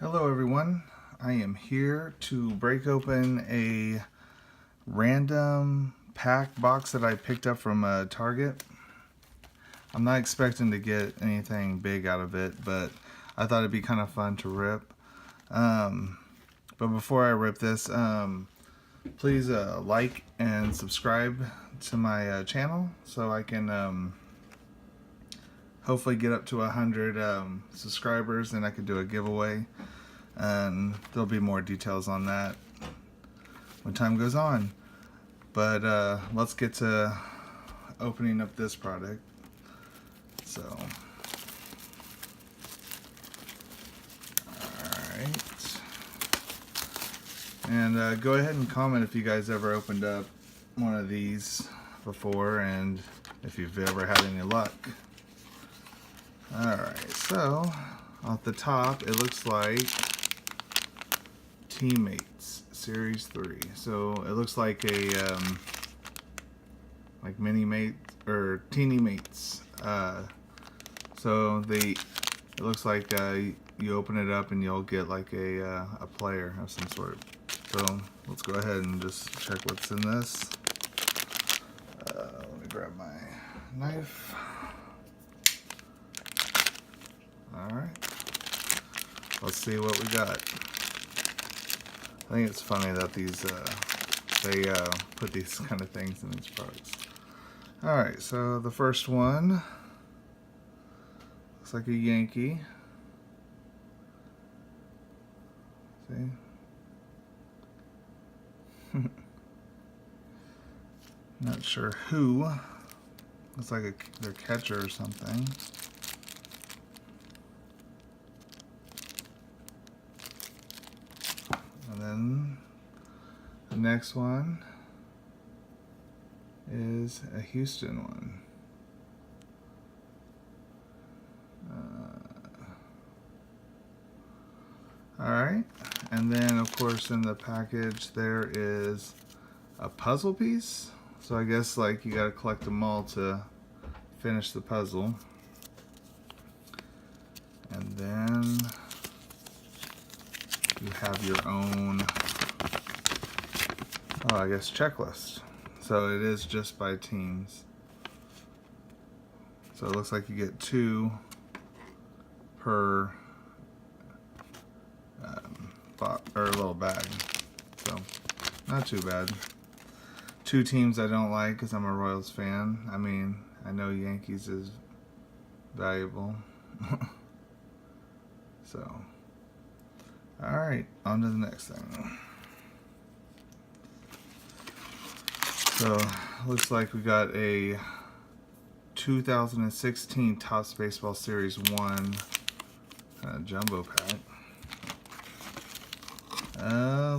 Hello everyone, I am here to break open a random pack box that I picked up from Target. I'm not expecting to get anything big out of it, but I thought it'd be kind of fun to rip. But before I rip this, please like and subscribe to my channel so I can hopefully get up to 100 subscribers, and I could do a giveaway. And there'll be more details on that when time goes on. But let's get to opening up this product. So, alright. And go ahead and comment if you guys ever opened up one of these before and if you've ever had any luck. Alright, so off the top it looks like Teammates Series 3. So it looks like a like mini mate or teeny mates. So it looks like you open it up and you'll get like a player of some sort. So let's go ahead and just check what's in this. Let me grab my knife. Alright, let's see what we got. I think it's funny that these they put these kind of things in these products. Alright, so the first one looks like a Yankee. See? Not sure who. Looks like their catcher or something. And then the next one is a Houston one. Alright, and then of course in the package there is a puzzle piece. So I guess like you gotta collect them all to finish the puzzle. And then you have your own, I guess, checklist. So it is just by teams. So it looks like you get 2 per or little bag. So not too bad. 2 teams I don't like because I'm a Royals fan. I mean, I know Yankees is valuable. So, alright, on to the next thing. So, looks like we got a 2016 Topps Baseball Series 1 jumbo pack.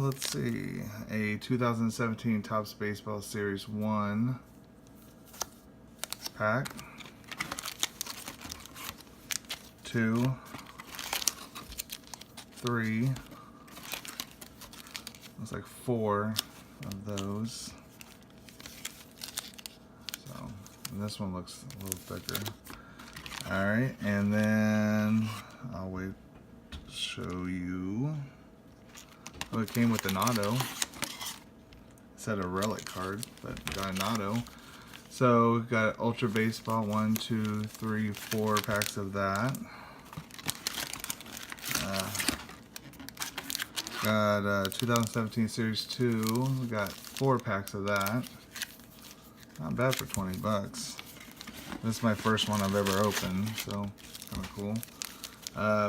Let's see, a 2017 Topps Baseball Series 1 pack. 2, 3, looks like 4 of those. So, and this one looks a little thicker. Alright, and then I'll wait to show you. Oh, it came with an auto. It said a relic card, but got an auto. So we've got Ultra Baseball, 1, 2, 3, 4 packs of that. Got 2017 Series 2. We got 4 packs of that. Not bad for 20 bucks. This is my first one I've ever opened, so kind of cool.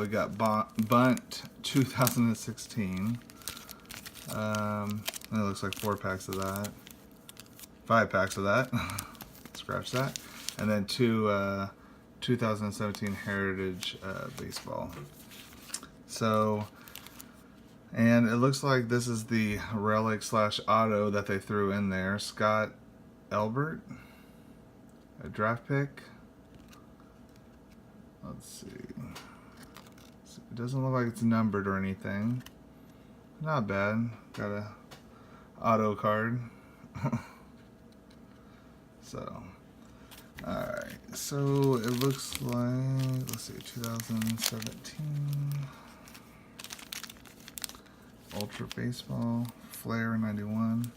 We got Bunt 2016. And it looks like 4 packs of that. 5 packs of that. Scratch that. And then 2 2017 Heritage Baseball. So, and it looks like this is the relic / auto that they threw in there. Scott Elbert, a draft pick. Let's see. It doesn't look like it's numbered or anything. Not bad. Got a auto card. So, alright. So it looks like, let's see, 2017. Ultra Baseball, Flair 91,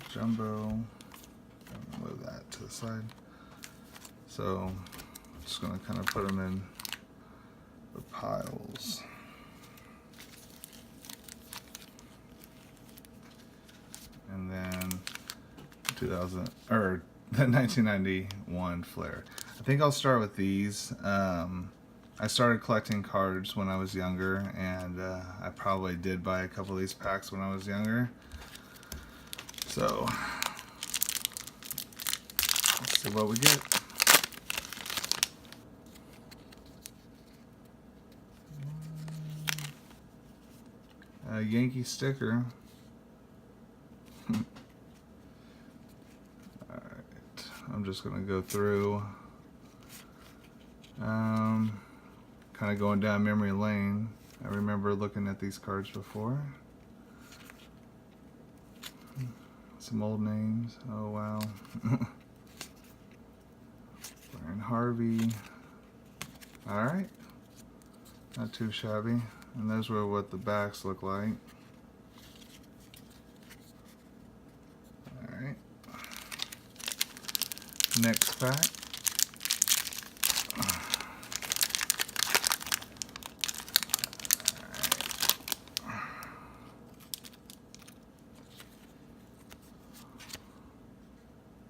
Jumbo. Move that to the side. So I'm just going to kind of put them in the piles. And then 2000 or the 1991 Flair. I think I'll start with these. I started collecting cards when I was younger, and I probably did buy a couple of these packs when I was younger. So let's see what we get. A Yankee sticker. Alright, I'm just going to go through, kind of going down memory lane. I remember looking at these cards before. Some old names. Oh wow. Brian Harvey. Alright, not too shabby. And those were what the backs look like. Alright. Next pack.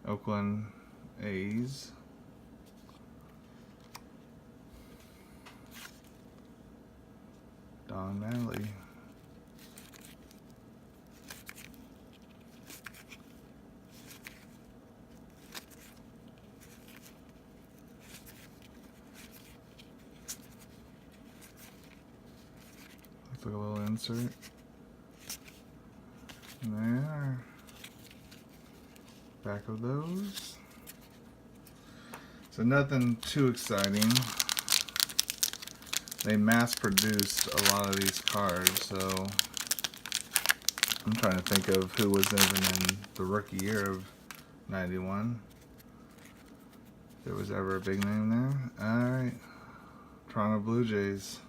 Oakland A's. Don Mattingly. Looks like a little insert. And there. Back of those. So nothing too exciting. They mass produced a lot of these cards, so I'm trying to think of who was even in the rookie year of 91. If there was ever a big name there. Alright. Toronto Blue Jays.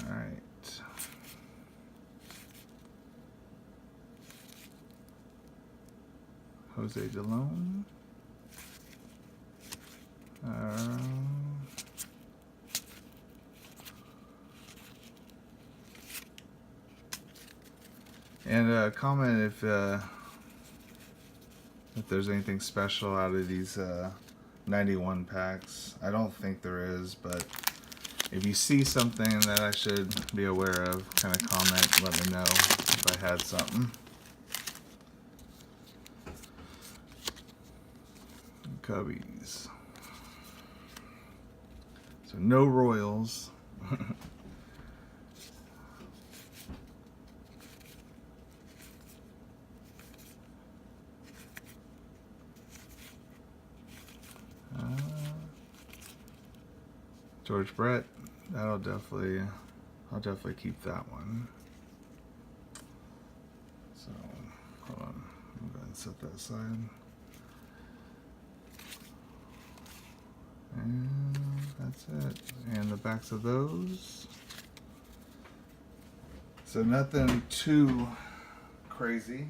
Alright. Jose DeLone. And comment if there's anything special out of these 91 packs. I don't think there is, but if you see something that I should be aware of, kind of comment, let me know if I had something. Cubbies. So no Royals. George Brett. I'll definitely keep that one. So hold on, I'm going to set that aside. And that's it. And the backs of those. So nothing too crazy.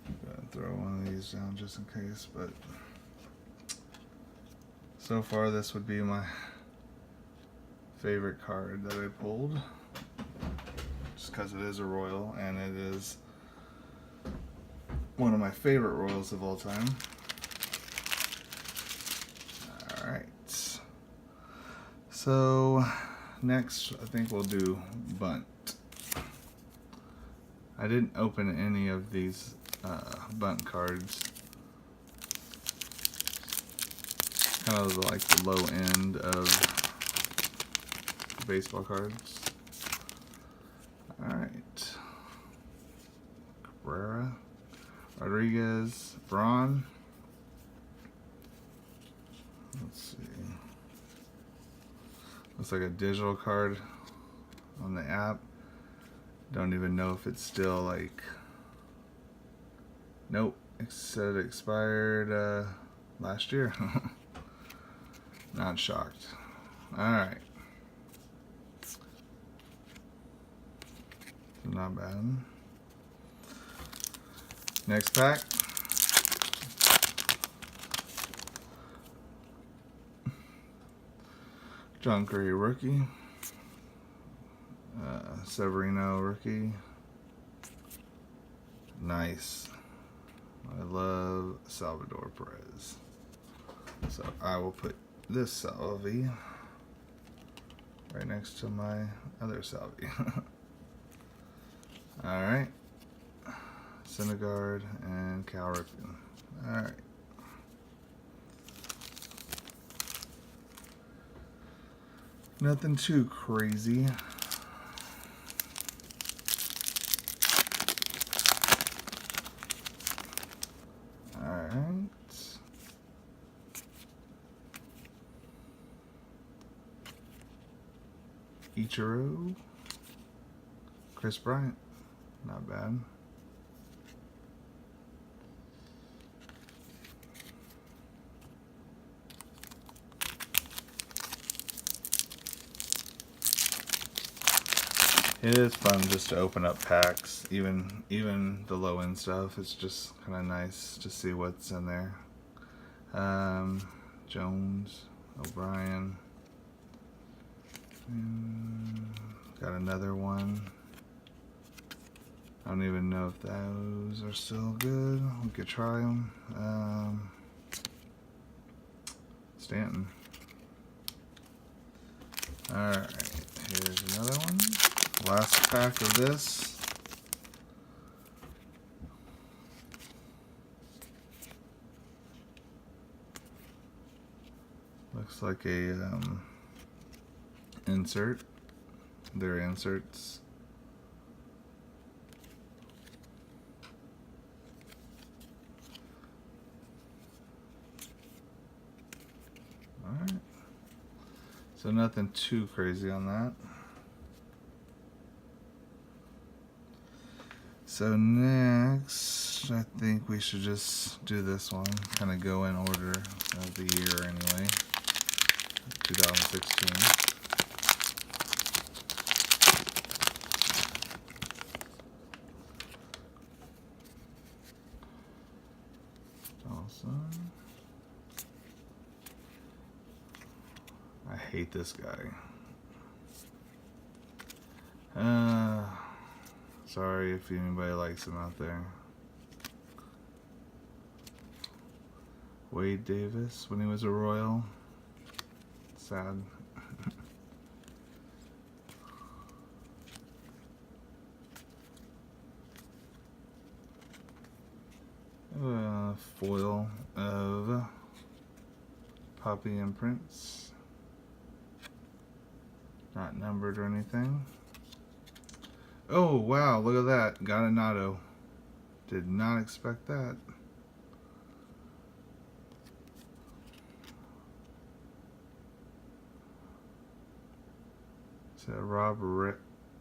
I'm gonna throw one of these down just in case, but so far this would be my favorite card that I pulled. Just because it is a Royal, and it is one of my favorite Royals of all time. Alright. So, next I think we'll do bunt. I didn't open any of these bunt cards. Kind of like the low end of baseball cards. Alright. Cabrera. Rodriguez. Braun. Let's see. Looks like a digital card on the app. Don't even know if it's still like Nope, it said it expired last year. Not shocked. Alright. Not bad. Next pack. John Curry rookie. Severino rookie. Nice. I love Salvador Perez. So I will put this Salvi right next to my other Salvi. Alright. Syndergaard and Cal Ripken. Alright. Nothing too crazy. Alright. Ichiro. Chris Bryant. Not bad. It is fun just to open up packs, even the low end stuff. It's just kind of nice to see what's in there. Jones, O'Brien, got another one. I don't even know if those are still good. We could try them. Stanton. Alright, here's another one. Last pack of this. Looks like a insert. They're inserts. Alright. So nothing too crazy on that. So next, I think we should just do this one. Kind of go in order of the year anyway. 2016. Awesome. I hate this guy. Sorry if anybody likes him out there. Wade Davis when he was a Royal. Sad. Foil of Poppy imprints. Not numbered or anything. Oh, wow, look at that. Got an auto. Did not expect that. So Rob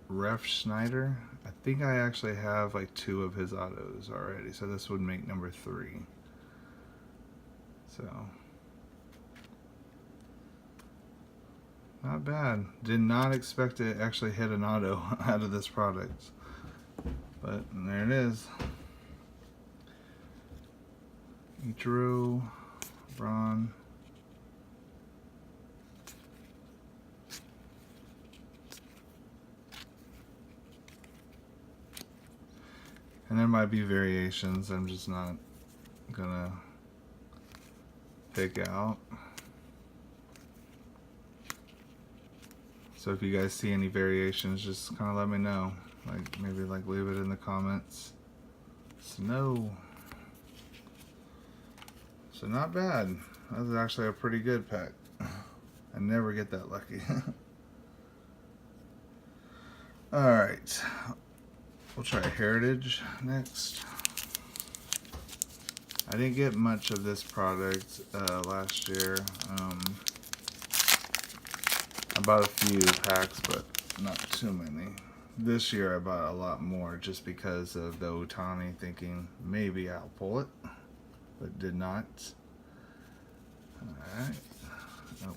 Ref Schneider. I think I actually have like 2 of his autos already. So this would make number 3. So not bad. Did not expect to actually hit an auto out of this product. But there it is. Ichiro, Braun. And there might be variations I'm just not gonna pick out. So if you guys see any variations, just kind of let me know. Like maybe like leave it in the comments. Snow. So not bad. That was actually a pretty good pack. I never get that lucky. Alright. We'll try Heritage next. I didn't get much of this product last year. I bought a few packs, but not too many. This year I bought a lot more just because of the Otani, thinking maybe I'll pull it, but did not. Alright. Nope.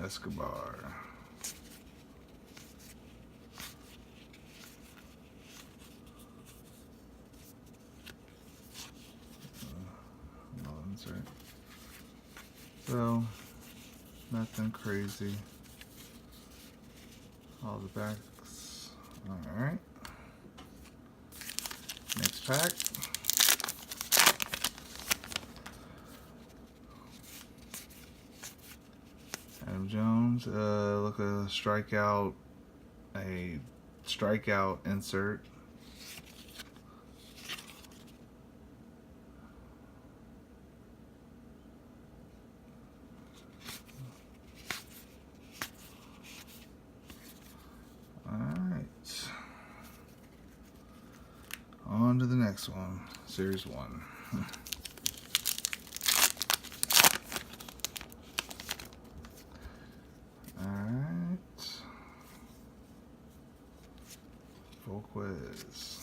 Escobar. Mullins, right? So, nothing crazy. All the backs. Alright. Next pack. Adam Jones. Look, a strikeout insert. Alright. On to the next one. Series 1. Alright. Full quiz.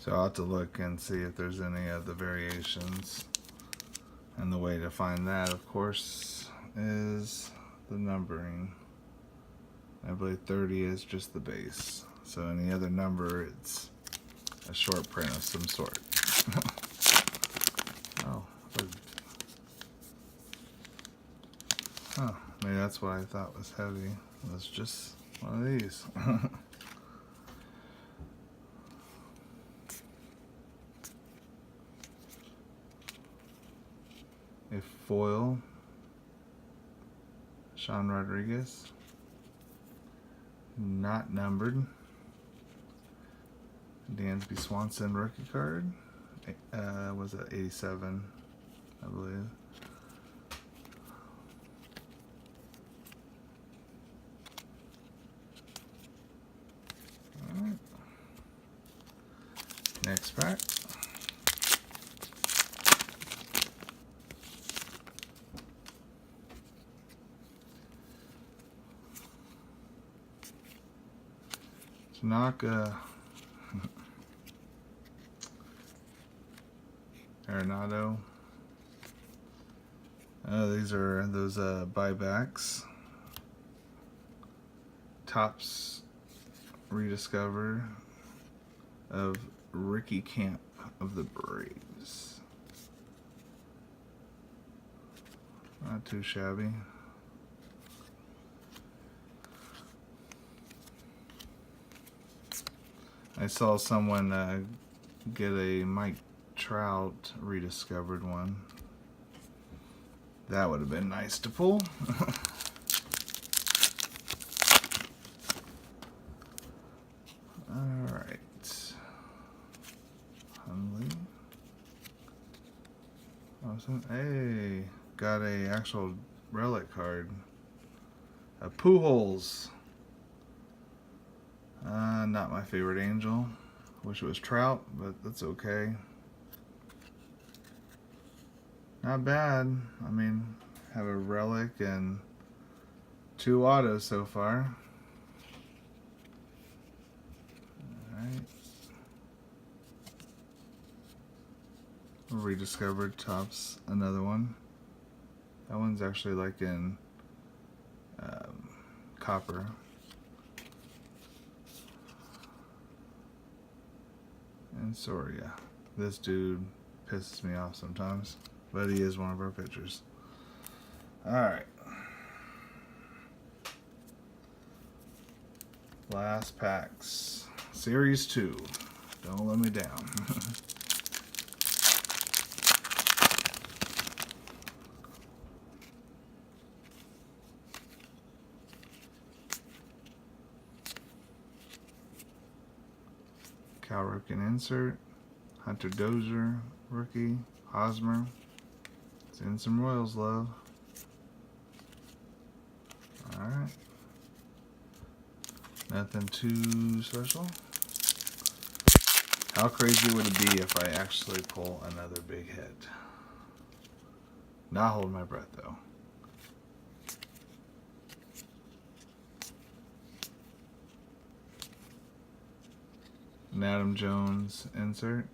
So I'll have to look and see if there's any of the variations. And the way to find that, of course, is the numbering. I believe 30 is just the base. So any other number, it's a short print of some sort. Oh, huh, maybe that's what I thought was heavy. It was just one of these. A foil, Sean Rodriguez, not numbered. Dansby Swanson rookie card, was it 87, I believe. All right. Next pack. Tanaka, Arenado. These are those buybacks. Tops rediscovered of Ricky Camp of the Braves. Not too shabby. I saw someone get a Mike Trout rediscovered one. That would have been nice to pull. Alright. Hundley. Awesome. Hey, got a actual relic card. A Pujols. Not my favorite Angel. Wish it was Trout, but that's okay. Not bad. I mean, have a relic and 2 autos so far. Alright. Rediscovered Tops, another one. That one's actually like in copper. And Soria. This dude pisses me off sometimes, but he is one of our pitchers. Alright. Last packs. Series 2. Don't let me down. Cal Ripken insert. Hunter Dozier rookie. Hosmer. Send some Royals love. Alright. Nothing too special. How crazy would it be if I actually pull another big hit? Not hold my breath though. An Adam Jones insert.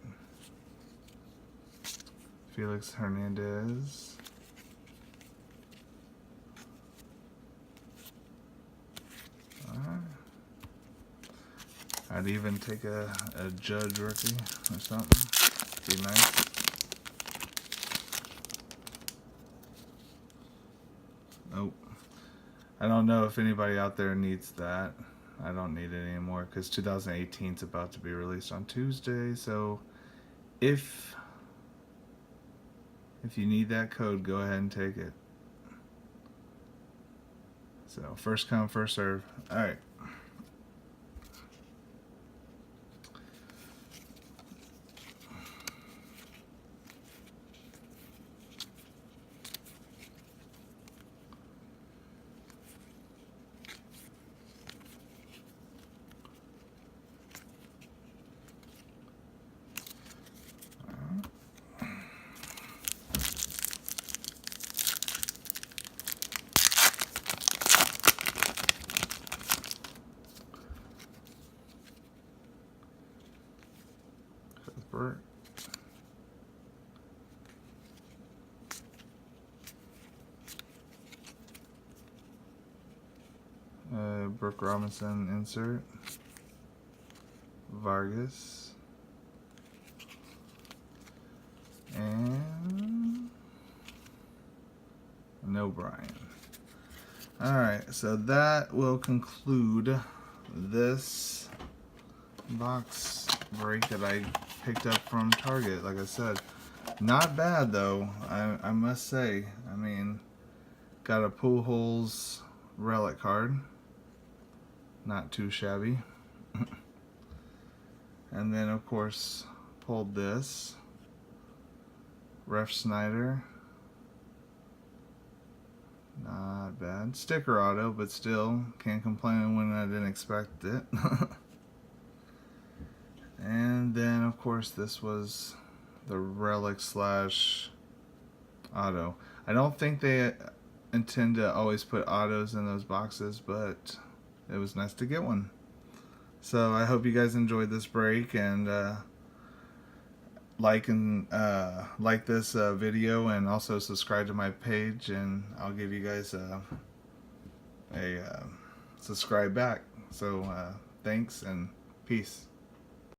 Felix Hernandez. I'd even take a Judge rookie or something. Be nice. Nope. I don't know if anybody out there needs that. I don't need it anymore because 2018 is about to be released on Tuesday. So if you need that code, go ahead and take it. So first come, first serve. All right. Cuthbert. Brooke Robinson insert. Vargas. And no Brian. Alright, so that will conclude this box break that I picked up from Target. Like I said, not bad though, I must say. I mean, got a Pujols relic card. Not too shabby. And then of course pulled this Ref Snyder. Not bad. Sticker auto, but still can't complain when I didn't expect it. And then of course this was the relic slash auto. I don't think they intend to always put autos in those boxes, but it was nice to get one. So I hope you guys enjoyed this break, and like this video, and also subscribe to my page, and I'll give you guys a subscribe back. So thanks and peace.